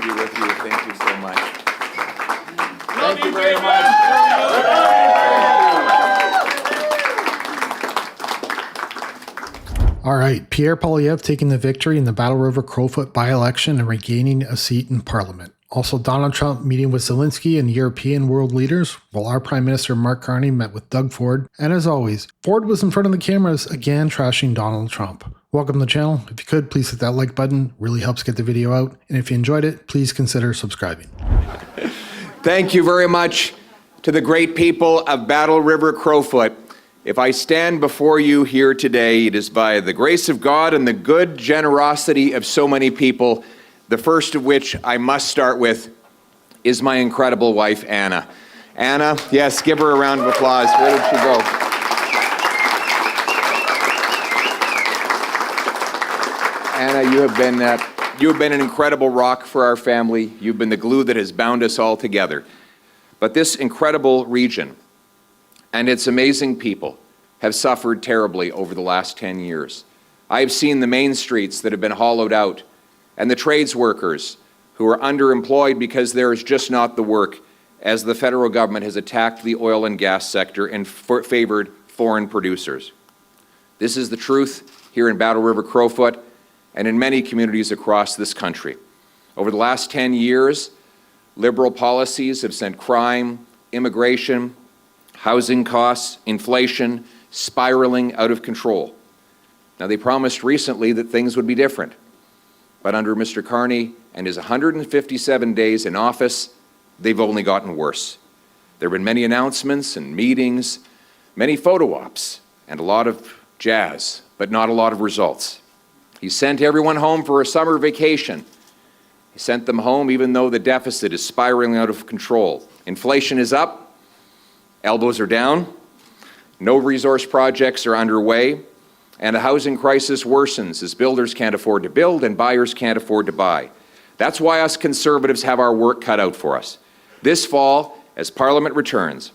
be with you. Thank you so much. Thank you very much. All right, Pierre Poilievre taking the victory in the Battle River-Crowfoot by-election and regaining a seat in Parliament. Also, Donald Trump meeting with Zelensky and European world leaders, while our Prime Minister Mark Carney met with Doug Ford. And as always, Ford was in front of the cameras again trashing Donald Trump. Welcome to the channel. If you could, please hit that like button. Really helps get the video out. And if you enjoyed it, please consider subscribing. Thank you very much to the great people of Battle River-Crowfoot. If I stand before you here today, it is by the grace of God and the good generosity of so many people, the first of which I must start with is my incredible wife, Anna. Anna, yes, give her a round of applause. Where did she go? Anna, you have been an incredible rock for our family. You've been the glue that has bound us all together. But this incredible region and its amazing people have suffered terribly over the last 10 years. I have seen the main streets that have been hollowed out and the trades workers who are underemployed because there is just not the work as the federal government has attacked the oil and gas sector and favored foreign producers. This is the truth here in Battle River-Crowfoot and in many communities across this country. Over the last 10 years, liberal policies have sent crime, immigration, housing costs, inflation, spiraling out of control. Now, they promised recently that things would be different, but under Mr. Carney and his 157 days in office, they've only gotten worse. There have been many announcements and meetings, many photo ops, and a lot of jazz, but not a lot of results. He sent everyone home for a summer vacation. He sent them home even though the deficit is spiraling out of control. Inflation is up. Elbows are down, no resource projects are underway, and a housing crisis worsens as builders can't afford to build and buyers can't afford to buy. That's why us Conservatives have our work cut out for us. This fall, as Parliament returns,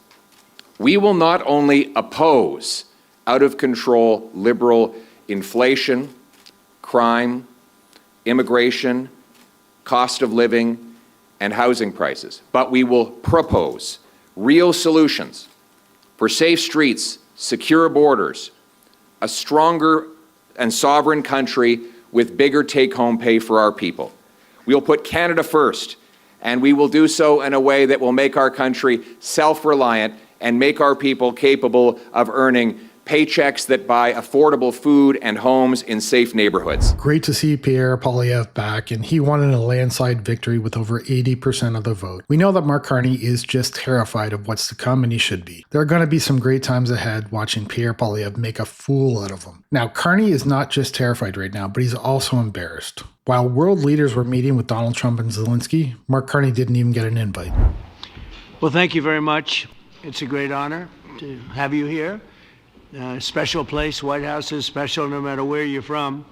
we will not only oppose out-of-control liberal inflation, crime, immigration, cost of living, and housing prices, but we will propose real solutions for safe streets, secure borders, a stronger and sovereign country with bigger take-home pay for our people. We'll put Canada first, and we will do so in a way that will make our country self-reliant and make our people capable of earning paychecks that buy affordable food and homes in safe neighborhoods. Great to see Pierre Poilievre back, and he won in a landslide victory with over 80% of the vote. We know that Mark Carney is just terrified of what's to come, and he should be. There are going to be some great times ahead watching Pierre Poilievre make a fool out of him. Now, Carney is not just terrified right now, but he's also embarrassed. While world leaders were meeting with Donald Trump and Zelensky, Mark Carney didn't even get an invite. Well, thank you very much. It's a great honor to have you here. Special place. White House is special no matter where you're from.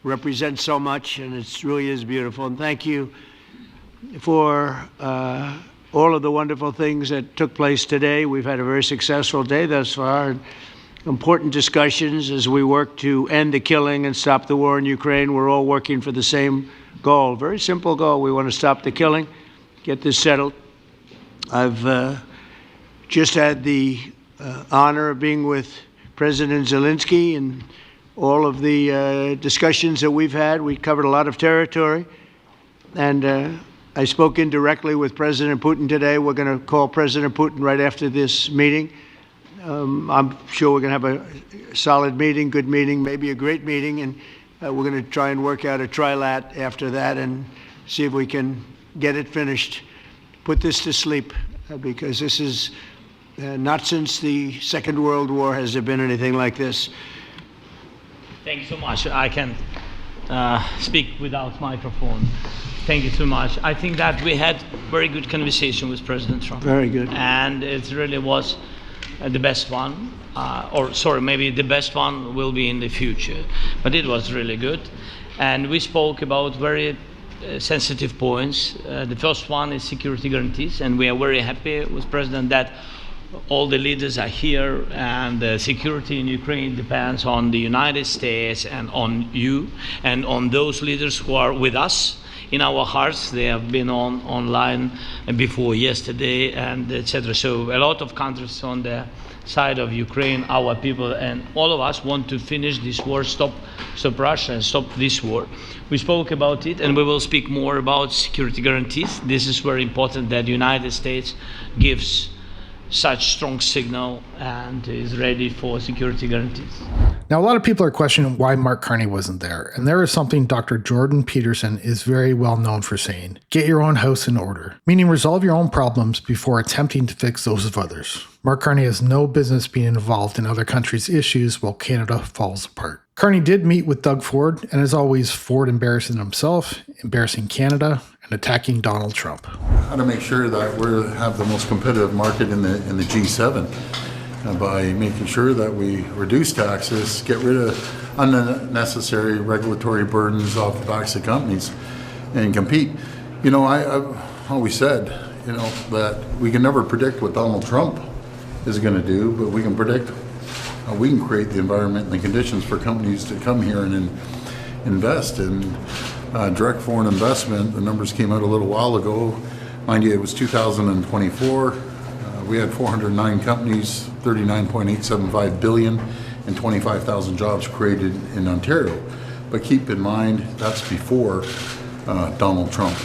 Represents so much, and it really is beautiful. And thank you for all of the wonderful things that took place today. We've had a very successful day thus far, and important discussions as we work to end the killing and stop the war in Ukraine. We're all working for the same goal, very simple goal. We want to stop the killing, get this settled. I've just had the honor of being with President Zelensky and all of the discussions that we've had. We covered a lot of territory, and I spoke indirectly with President Putin today. We're going to call President Putin right after this meeting. I'm sure we're going to have a solid meeting, good meeting, maybe a great meeting, and we're going to try and work out a trilat after that and see if we can get it finished, put this to sleep, because this is not since the Second World War has there been anything like this. Thank you so much. I can speak without microphone. Thank you so much. I think that we had very good conversation with President Trump. Very good. And it really was the best one, maybe the best one will be in the future. But it was really good. And we spoke about very sensitive points. The first one is security guarantees, and we are very happy with President that all the leaders are here, and the security in Ukraine depends on the United States and on you and on those leaders who are with us in our hearts. They have been online before yesterday and etc. So a lot of countries on the side of Ukraine, our people, and all of us want to finish this war, stop Russia and stop this war. We spoke about it, and we will speak more about security guarantees. This is very important that the United States gives such strong signal and is ready for security guarantees. Now, a lot of people are questioning why Mark Carney wasn't there, and there is something Dr. Jordan Peterson is very well known for saying: get your own house in order, meaning resolve your own problems before attempting to fix those of others. Mark Carney has no business being involved in other countries' issues while Canada falls apart. Carney did meet with Doug Ford, and as always, Ford embarrassing himself, embarrassing Canada, and attacking Donald Trump. How to make sure that we have the most competitive market in the G7 by making sure that we reduce taxes, get rid of unnecessary regulatory burdens off the backs of companies, and compete. You know, I've always said, you know, that we can never predict what Donald Trump is going to do, but we can predict how we can create the environment and the conditions for companies to come here and invest in direct foreign investment. The numbers came out a little while ago. Mind you, it was 2024. We had 409 companies, 39.875 billion, and 25,000 jobs created in Ontario. But keep in mind, that's before Donald Trump.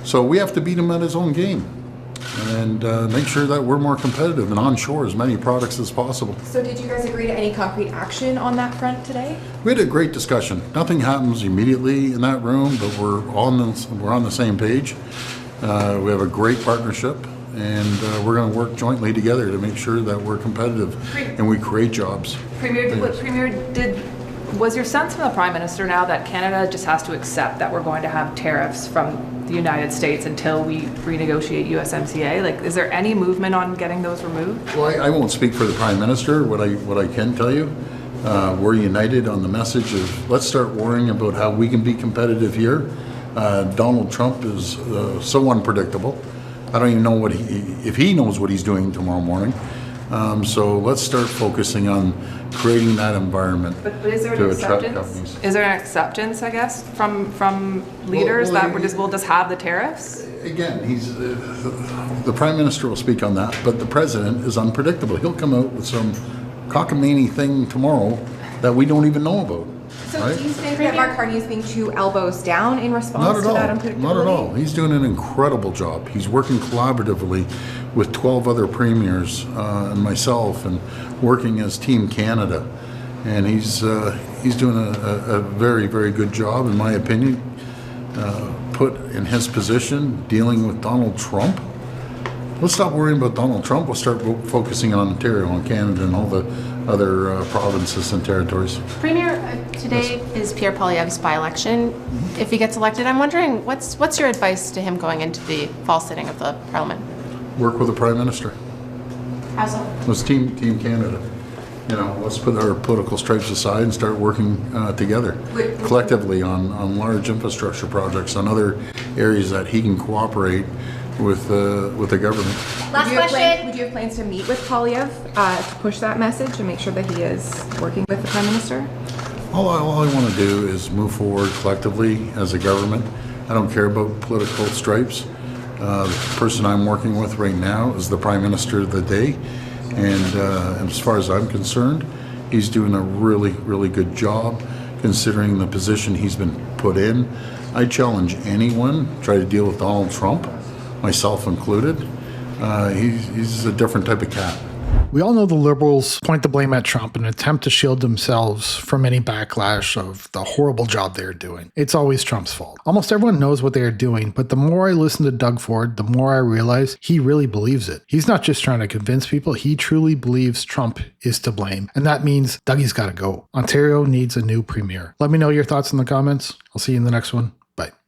So we have to beat him at his own game and make sure that we're more competitive and onshore as many products as possible. So did you guys agree to any concrete action on that front today? We had a great discussion. Nothing happens immediately in that room, but we're on the same page. We have a great partnership, and we're going to work jointly together to make sure that we're competitive and we create jobs. Premier, was your sense from the Prime Minister now that Canada just has to accept that we're going to have tariffs from the United States until we renegotiate USMCA? Like, is there any movement on getting those removed? Well, I won't speak for the Prime Minister. What I can tell you, we're united on the message of let's start worrying about how we can be competitive here. Donald Trump is so unpredictable. I don't even know if he knows what he's doing tomorrow morning. So let's start focusing on creating that environment but is there to an attract acceptance? companies. Is there an acceptance, I guess, from leaders that we'll just have the tariffs? Again, the Prime Minister will speak on that, but the President is unpredictable. He'll come out with some cockamamie thing tomorrow that we don't even know about. So right? do you think that Mark Carney is being too elbows down in response to that unpredictability? Not at all. He's doing an incredible job. He's working collaboratively with 12 other premiers and myself, and working as Team Canada. And he's doing a very, very good job, in my opinion. Put in his position, dealing with Donald Trump. Let's stop worrying about Donald Trump. We'll start focusing on Ontario and Canada and all the other provinces and territories. Premier, today is Pierre Poilievre's by-election. If he gets elected, I'm wondering, what's your advice to him going into the fall sitting of the Parliament? Work with the Prime Minister. How so? Let's team Canada. You know, let's put our political stripes aside and start working together collectively on large infrastructure projects, on other areas that he can cooperate with the government. Last question. Would you have plans to meet with Poilievre to push that message and make sure that he is working with the Prime Minister? All I want to do is move forward collectively as a government. I don't care about political stripes. The person I'm working with right now is the Prime Minister of the day, and as far as I'm concerned, he's doing a really, really good job considering the position he's been put in. I challenge anyone to try to deal with Donald Trump, myself included. He's a different type of cat. We all know the Liberals point the blame at Trump in an attempt to shield themselves from any backlash of the horrible job they're doing. It's always Trump's fault. Almost everyone knows what they are doing, but the more I listen to Doug Ford, the more I realize he really believes it. He's not just trying to convince people, he truly believes Trump is to blame. And that means Dougie's got to go. Ontario needs a new premier. Let me know your thoughts in the comments. I'll see you in the next one. Bye.